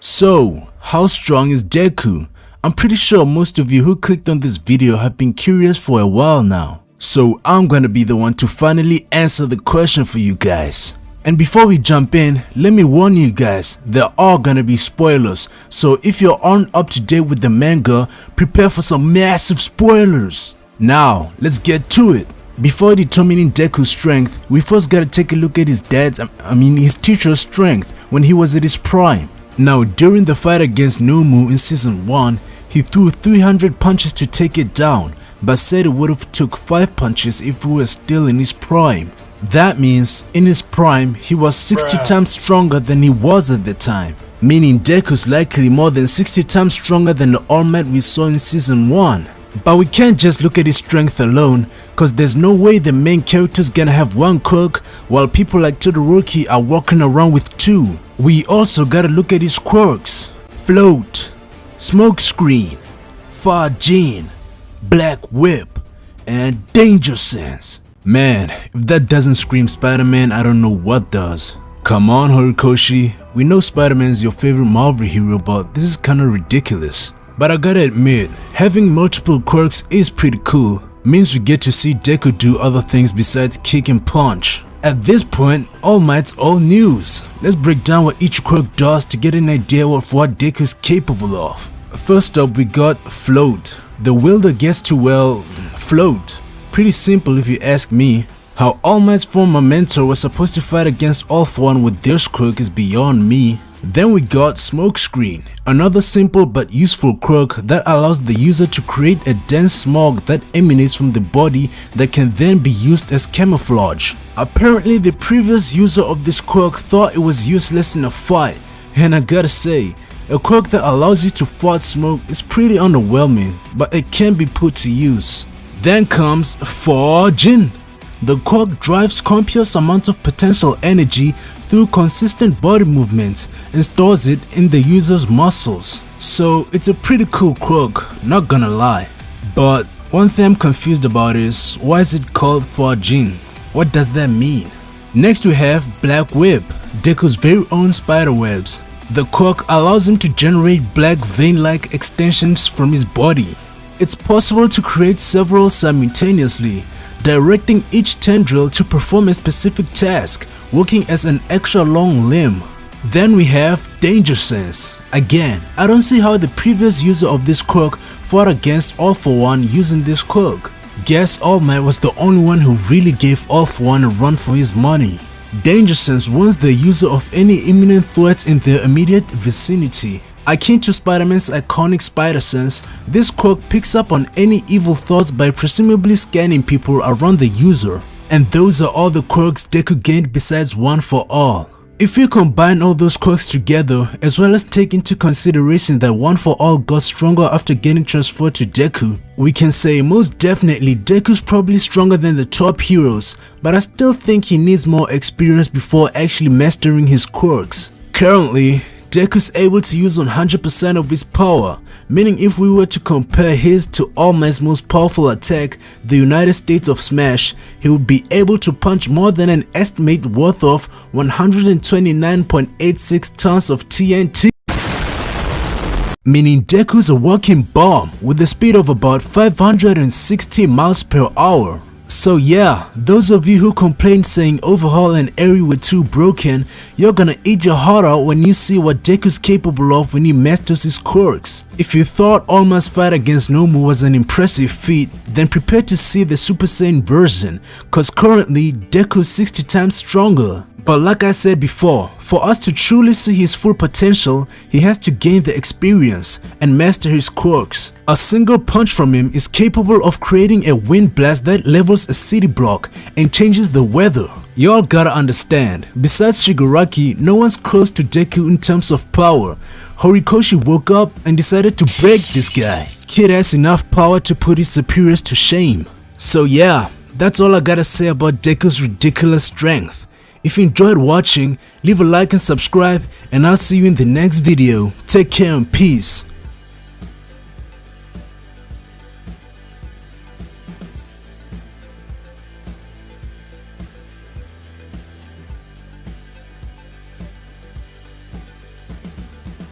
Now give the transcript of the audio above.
So, how strong is Deku? I'm pretty sure most of you who clicked on this video have been curious for a while now. So I'm gonna be the one to finally answer the question for you guys. And before we jump in, let me warn you guys, there are gonna be spoilers. So if you aren't up to date with the manga, prepare for some massive spoilers. Now, let's get to it. Before determining Deku's strength, we first gotta take a look at his his teacher's strength when he was at his prime. Now, during the fight against Nomu in season 1, he threw 300 punches to take it down, but said it would have took 5 punches if he was still in his prime. That means, in his prime, he was 60 times stronger than he was at the time, meaning Deku's likely more than 60 times stronger than the All Might we saw in season 1. But we can't just look at his strength alone, cause there's no way the main character's gonna have one quirk while people like Todoroki are walking around with 2. We also gotta look at his quirks: Float, Smoke Screen, Fajin, Black Whip, and Danger Sense. Man, if that doesn't scream Spider-Man, I don't know what does. Come on, Horikoshi, we know Spider-Man is your favorite Marvel hero, but this is kinda ridiculous. But I gotta admit, having multiple quirks is pretty cool. Means we get to see Deku do other things besides kick and punch. At this point, All Might's all news. Let's break down what each quirk does to get an idea of what Deku is capable of. First up, we got Float. The wielder gets to, well, float. Pretty simple if you ask me. How All Might's former mentor was supposed to fight against All For One with this quirk is beyond me. Then we got Smoke Screen, another simple but useful quirk that allows the user to create a dense smog that emanates from the body that can then be used as camouflage. Apparently the previous user of this quirk thought it was useless in a fight, and I gotta say, a quirk that allows you to fart smoke is pretty underwhelming, but it can be put to use. Then comes Fajin. The quirk drives copious amounts of potential energy through consistent body movement and stores it in the user's muscles. So it's a pretty cool quirk, not gonna lie. But one thing I'm confused about is, why is it called Fajin? What does that mean? Next we have Black Whip, Deku's very own spider webs. The quirk allows him to generate black vein-like extensions from his body. It's possible to create several simultaneously, directing each tendril to perform a specific task, working as an extra long limb. Then we have Danger Sense. Again, I don't see how the previous user of this quirk fought against All For One using this quirk. Guess All Might was the only one who really gave All For One a run for his money. Danger Sense warns the user of any imminent threats in their immediate vicinity. Akin to Spider-Man's iconic Spider Sense, this quirk picks up on any evil thoughts by presumably scanning people around the user. And those are all the quirks Deku gained besides One For All. If you combine all those quirks together, as well as take into consideration that One For All got stronger after getting transferred to Deku, we can say most definitely Deku's probably stronger than the top heroes, but I still think he needs more experience before actually mastering his quirks. Currently, Deku is able to use 100% of his power, meaning if we were to compare his to All Might's most powerful attack, the United States of Smash, he would be able to punch more than an estimate worth of 129.86 tons of TNT. Meaning Deku is a walking bomb with a speed of about 560 miles per hour. So yeah, those of you who complained saying Overhaul and Eri were too broken, you're gonna eat your heart out when you see what Deku's capable of when he masters his quirks. If you thought All Might's fight against Nomu was an impressive feat, then prepare to see the Super Saiyan version, cause currently Deku's 60 times stronger. But like I said before, for us to truly see his full potential, he has to gain the experience and master his quirks. A single punch from him is capable of creating a wind blast that levels a city block and changes the weather. Y'all gotta understand, besides Shigaraki, no one's close to Deku in terms of power. Horikoshi woke up and decided to break this guy. Kid has enough power to put his superiors to shame. So yeah, that's all I gotta say about Deku's ridiculous strength. If you enjoyed watching, leave a like and subscribe, and I'll see you in the next video. Take care and peace.